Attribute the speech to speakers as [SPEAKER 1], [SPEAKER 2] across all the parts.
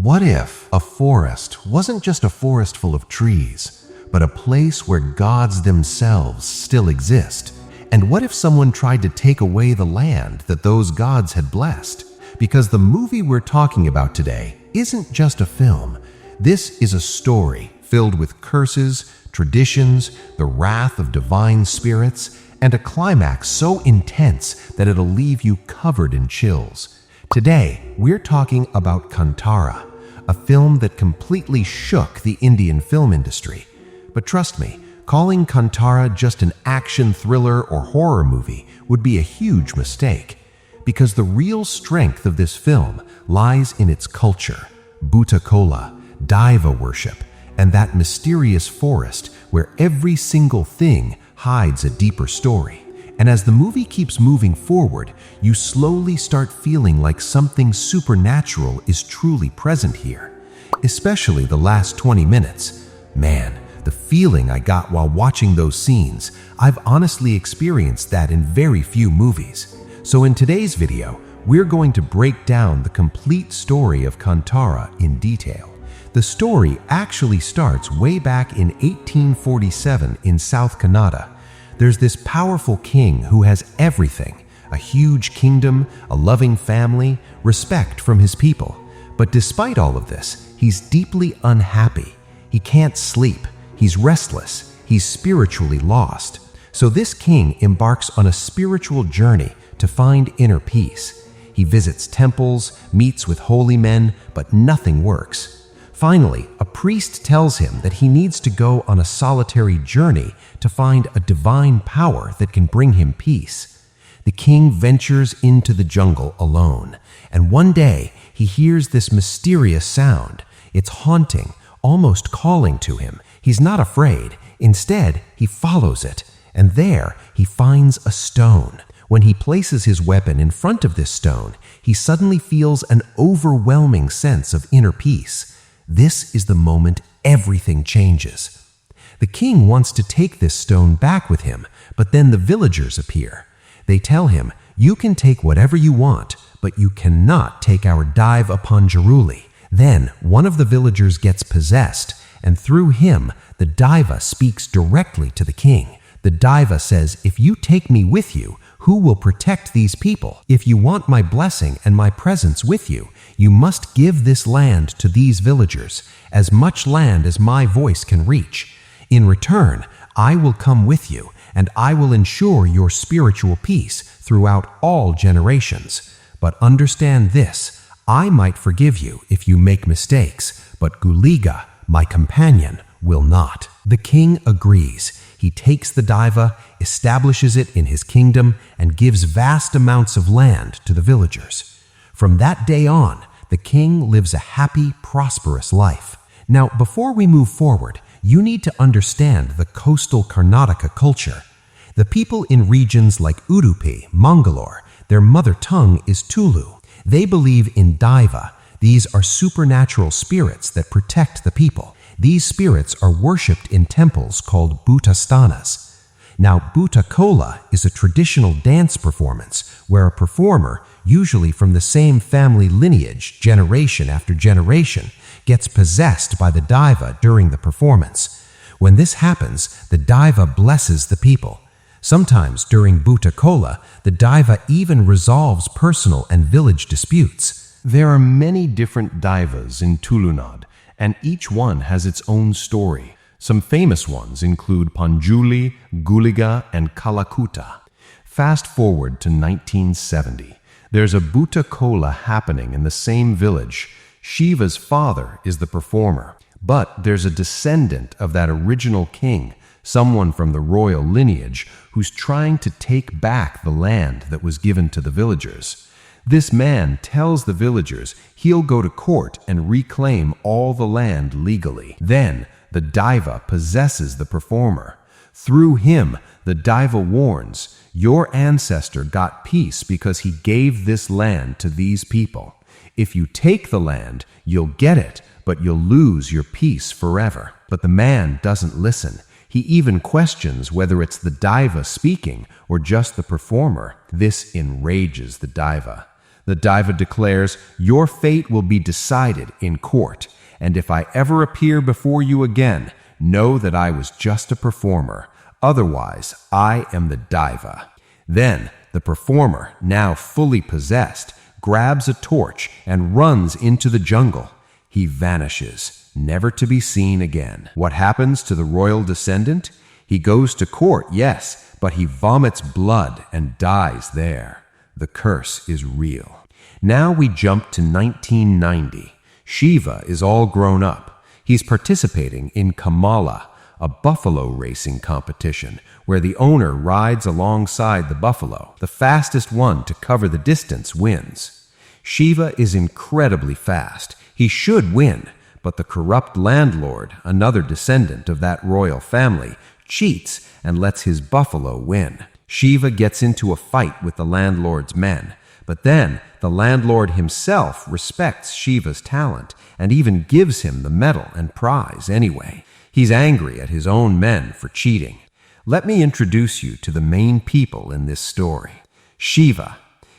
[SPEAKER 1] What if a forest wasn't just a forest full of trees, but a place where gods themselves still exist? And what if someone tried to take away the land that those gods had blessed? Because the movie we're talking about today isn't just a film. This is a story filled with curses, traditions, the wrath of divine spirits, and a climax so intense that it'll leave you covered in chills. Today, we're talking about Kantara, a film that completely shook the Indian film industry. But trust me, calling Kantara just an action thriller or horror movie would be a huge mistake, because the real strength of this film lies in its culture, Bhuta Kola, Daiva worship, and that mysterious forest where every single thing hides a deeper story. And as the movie keeps moving forward, you slowly start feeling like something supernatural is truly present here. Especially the last 20 minutes. Man, the feeling I got while watching those scenes, I've honestly experienced that in very few movies. So in today's video, we're going to break down the complete story of Kantara in detail. The story actually starts way back in 1847 in South Kannada. There's this powerful king who has everything: a huge kingdom, a loving family, respect from his people. But despite all of this, he's deeply unhappy. He can't sleep, he's restless, he's spiritually lost. So this king embarks on a spiritual journey to find inner peace. He visits temples, meets with holy men, but nothing works. Finally, a priest tells him that he needs to go on a solitary journey to find a divine power that can bring him peace. The king ventures into the jungle alone, and one day he hears this mysterious sound. It's haunting, almost calling to him. He's not afraid. Instead, he follows it, and there he finds a stone. When he places his weapon in front of this stone, he suddenly feels an overwhelming sense of inner peace. This is the moment everything changes. The king wants to take this stone back with him, but then the villagers appear. They tell him, "You can take whatever you want, but you cannot take our Daiva Panjuruli." Then one of the villagers gets possessed, and through him, the Daiva speaks directly to the king. The Daiva says, "If you take me with you, who will protect these people? If you want my blessing and my presence with you, you must give this land to these villagers, as much land as my voice can reach. In return, I will come with you, and I will ensure your spiritual peace throughout all generations. But understand this, I might forgive you if you make mistakes, but Guliga, my companion, will not." The king agrees. He takes the Daiva, establishes it in his kingdom, and gives vast amounts of land to the villagers. From that day on, the king lives a happy, prosperous life. Now, before we move forward, you need to understand the coastal Karnataka culture. The people in regions like Udupi, Mangalore, their mother tongue is Tulu. They believe in Daiva. These are supernatural spirits that protect the people. These spirits are worshipped in temples called Bhutastanas. Now, Bhuta Kola is a traditional dance performance where a performer, usually from the same family lineage, generation after generation, gets possessed by the Daiva during the performance. When this happens, the Daiva blesses the people. Sometimes during Bhuta Kola, the Daiva even resolves personal and village disputes. There are many different Daivas in Tulunad, and each one has its own story. Some famous ones include Panjuli, Guliga, and Kalakuta. Fast forward to 1970. There's a Bhuta Kola happening in the same village. Shiva's father is the performer, but there's a descendant of that original king, someone from the royal lineage, who's trying to take back the land that was given to the villagers. This man tells the villagers he'll go to court and reclaim all the land legally. Then, the Daiva possesses the performer. Through him, the Daiva warns, "Your ancestor got peace because he gave this land to these people. If you take the land, you'll get it, but you'll lose your peace forever." But the man doesn't listen. He even questions whether it's the Daiva speaking or just the performer. This enrages the Daiva. The Daiva declares, "Your fate will be decided in court, and if I ever appear before you again, know that I was just a performer. Otherwise, I am the Daiva." Then, the performer, now fully possessed, grabs a torch and runs into the jungle. He vanishes, never to be seen again. What happens to the royal descendant? He goes to court, yes, but he vomits blood and dies there. The curse is real. Now we jump to 1990. Shiva is all grown up. He's participating in Kamala, a buffalo racing competition where the owner rides alongside the buffalo. The fastest one to cover the distance wins. Shiva is incredibly fast. He should win, but the corrupt landlord, another descendant of that royal family, cheats and lets his buffalo win. Shiva gets into a fight with the landlord's men, but then the landlord himself respects Shiva's talent and even gives him the medal and prize anyway. He's angry at his own men for cheating. Let me introduce you to the main people in this story. Shiva.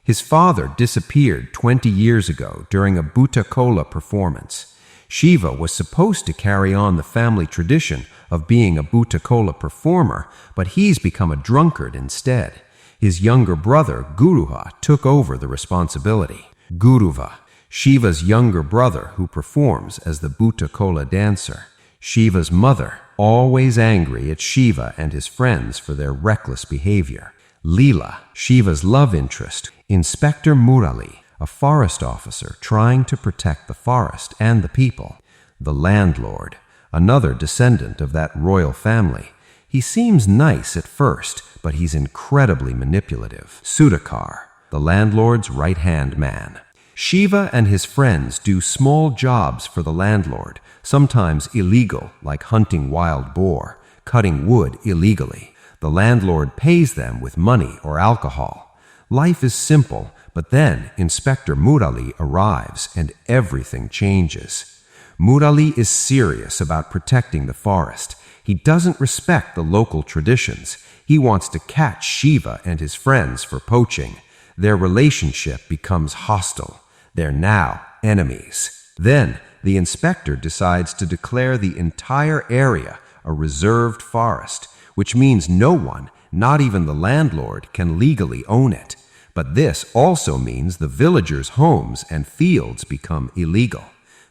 [SPEAKER 1] His father disappeared 20 years ago during a Bhuta Kola performance. Shiva was supposed to carry on the family tradition of being a Bhuta Kola performer, but he's become a drunkard instead. His younger brother, Guruva, took over the responsibility. Guruva, Shiva's younger brother who performs as the Bhuta Kola dancer. Shiva's mother, always angry at Shiva and his friends for their reckless behavior. Leela, Shiva's love interest. Inspector Murali, a forest officer trying to protect the forest and the people. The landlord, another descendant of that royal family. He seems nice at first, but he's incredibly manipulative. Sudhakar, the landlord's right-hand man. Shiva and his friends do small jobs for the landlord, sometimes illegal, like hunting wild boar, cutting wood illegally. The landlord pays them with money or alcohol. Life is simple, but then Inspector Murali arrives and everything changes. Murali is serious about protecting the forest. He doesn't respect the local traditions. He wants to catch Shiva and his friends for poaching. Their relationship becomes hostile. They're now enemies. Then the inspector decides to declare the entire area a reserved forest, which means no one, not even the landlord, can legally own it. But this also means the villagers' homes and fields become illegal.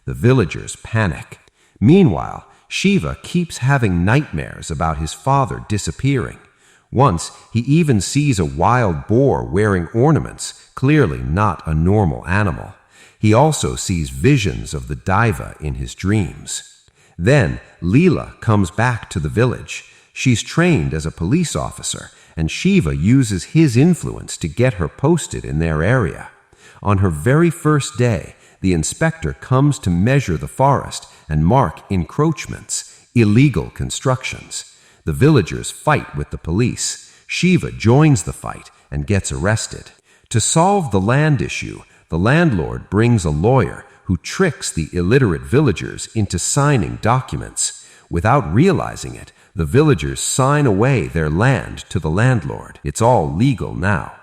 [SPEAKER 1] The villagers panic. Meanwhile, Shiva keeps having nightmares about his father disappearing. Once, he even sees a wild boar wearing ornaments, clearly not a normal animal. He also sees visions of the Daiva in his dreams. Then, Leela comes back to the village. She's trained as a police officer, and Shiva uses his influence to get her posted in their area. On her very first day, the inspector comes to measure the forest and mark encroachments, illegal constructions. The villagers fight with the police. Shiva joins the fight and gets arrested. To solve the land issue, the landlord brings a lawyer who tricks the illiterate villagers into signing documents. Without realizing it, the villagers sign away their land to the landlord. It's all legal now.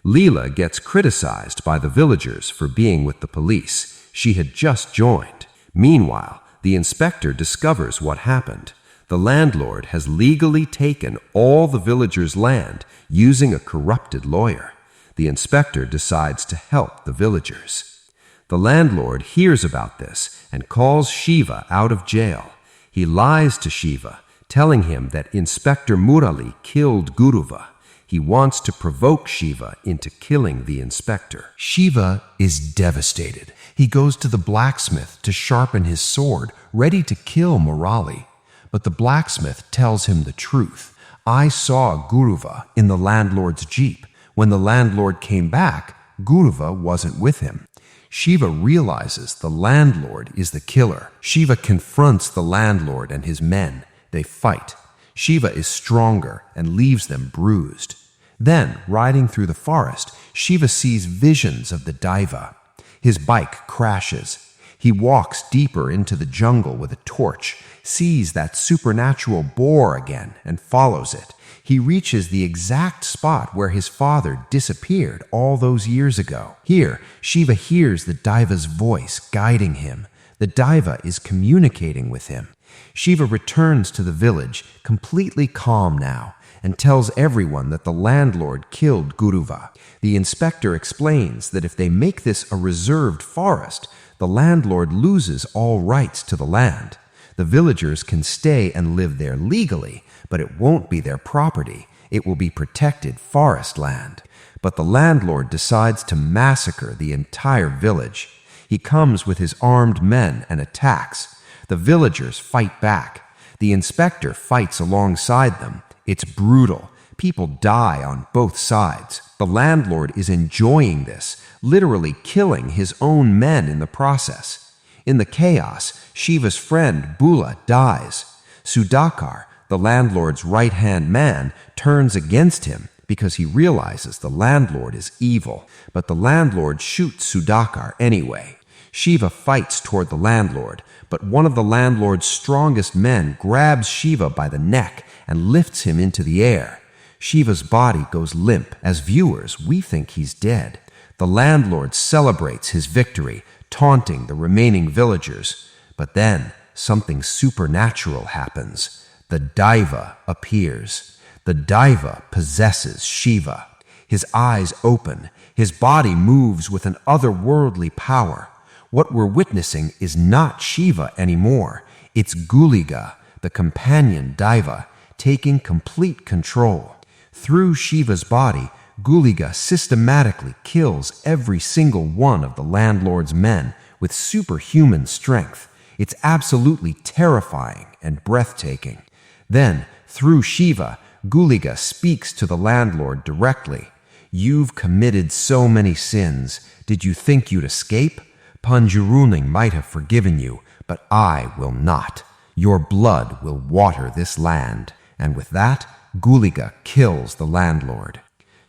[SPEAKER 1] Leela gets criticized by the villagers for being with the police. She had just joined. Meanwhile, the inspector discovers what happened. The landlord has legally taken all the villagers' land using a corrupted lawyer. The inspector decides to help the villagers. The landlord hears about this and calls Shiva out of jail. He lies to Shiva, telling him that Inspector Murali killed Guruva. He wants to provoke Shiva into killing the inspector. Shiva is devastated. He goes to the blacksmith to sharpen his sword, ready to kill Murali. But the blacksmith tells him the truth. I saw Guruva in the landlord's jeep. When the landlord came back, Guruva wasn't with him. Shiva realizes the landlord is the killer. Shiva confronts the landlord and his men. They fight. Shiva is stronger and leaves them bruised. Then, riding through the forest, Shiva sees visions of the Daiva. His bike crashes. He walks deeper into the jungle with a torch, sees that supernatural boar again, and follows it. He reaches the exact spot where his father disappeared all those years ago. Here, Shiva hears the Daiva's voice guiding him. The Daiva is communicating with him. Shiva returns to the village, completely calm now, and tells everyone that the landlord killed Guruva. The inspector explains that if they make this a reserved forest, the landlord loses all rights to the land. The villagers can stay and live there legally, but it won't be their property. It will be protected forest land. But the landlord decides to massacre the entire village. He comes with his armed men and attacks. The villagers fight back. The inspector fights alongside them. It's brutal. People die on both sides. The landlord is enjoying this, literally killing his own men in the process. In the chaos, Shiva's friend Bula dies. Sudakar, the landlord's right-hand man, turns against him because he realizes the landlord is evil, but the landlord shoots Sudakar anyway. Shiva fights toward the landlord, but one of the landlord's strongest men grabs Shiva by the neck and lifts him into the air. Shiva's body goes limp. As viewers, we think he's dead. The landlord celebrates his victory, taunting the remaining villagers. But then, something supernatural happens. The Daiva appears. The Daiva possesses Shiva. His eyes open. His body moves with an otherworldly power. What we're witnessing is not Shiva anymore. It's Guliga, the companion Daiva, taking complete control. Through Shiva's body, Guliga systematically kills every single one of the landlord's men with superhuman strength. It's absolutely terrifying and breathtaking. Then, through Shiva, Guliga speaks to the landlord directly. "You've committed so many sins. Did you think you'd escape? Panjuruli might have forgiven you, but I will not. Your blood will water this land." And with that, Guliga kills the landlord.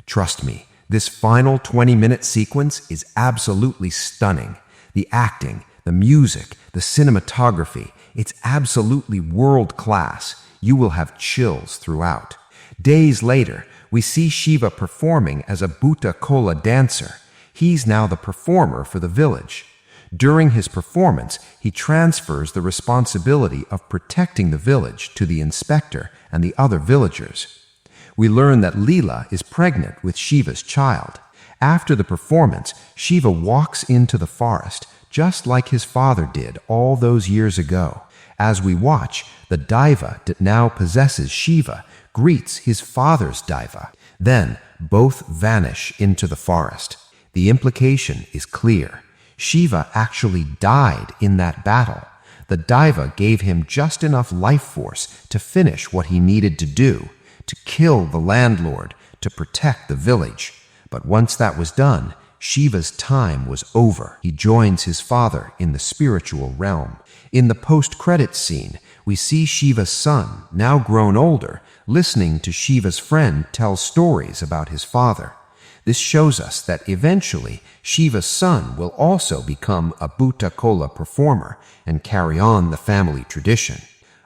[SPEAKER 1] Trust me, this final 20-minute sequence is absolutely stunning. The acting, the music, the cinematography, it's absolutely world-class. You will have chills throughout. Days later, we see Shiva performing as a Bhuta Kola dancer. He's now the performer for the village. During his performance, he transfers the responsibility of protecting the village to the inspector and the other villagers. We learn that Leela is pregnant with Shiva's child. After the performance, Shiva walks into the forest, just like his father did all those years ago. As we watch, the Daiva that now possesses Shiva greets his father's Daiva. Then, both vanish into the forest. The implication is clear. Shiva actually died in that battle. The Daiva gave him just enough life force to finish what he needed to do, to kill the landlord, to protect the village. But once that was done, Shiva's time was over. He joins his father in the spiritual realm. In the post-credits scene, we see Shiva's son, now grown older, listening to Shiva's friend tell stories about his father. This shows us that eventually Shiva's son will also become a Bhuta Kola performer and carry on the family tradition.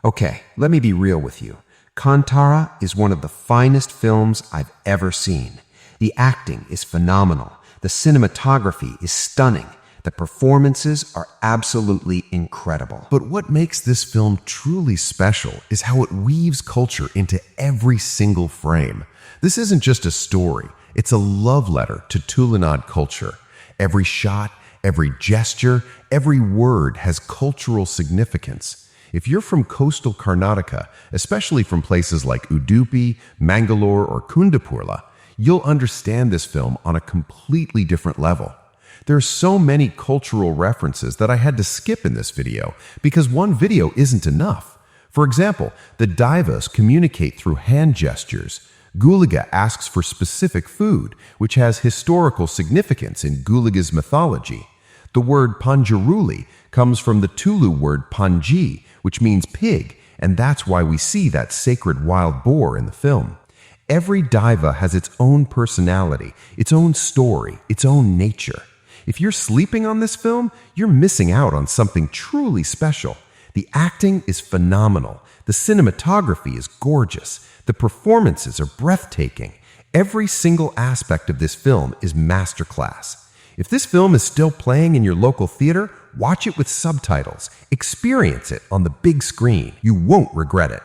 [SPEAKER 1] Okay, let me be real with you. Kantara is one of the finest films I've ever seen. The acting is phenomenal. The cinematography is stunning. The performances are absolutely incredible. But what makes this film truly special is how it weaves culture into every single frame. This isn't just a story. It's a love letter to Tulunad culture. Every shot, every gesture, every word has cultural significance. If you're from coastal Karnataka, especially from places like Udupi, Mangalore, or Kundapurla, you'll understand this film on a completely different level. There are so many cultural references that I had to skip in this video because one video isn't enough. For example, the Daivas communicate through hand gestures. Guliga asks for specific food, which has historical significance in Guliga's mythology. The word Panjuruli comes from the Tulu word Panji, which means pig, and that's why we see that sacred wild boar in the film. Every Daiva has its own personality, its own story, its own nature. If you're sleeping on this film, you're missing out on something truly special. The acting is phenomenal. The cinematography is gorgeous. The performances are breathtaking. Every single aspect of this film is masterclass. If this film is still playing in your local theater, watch it with subtitles. Experience it on the big screen. You won't regret it.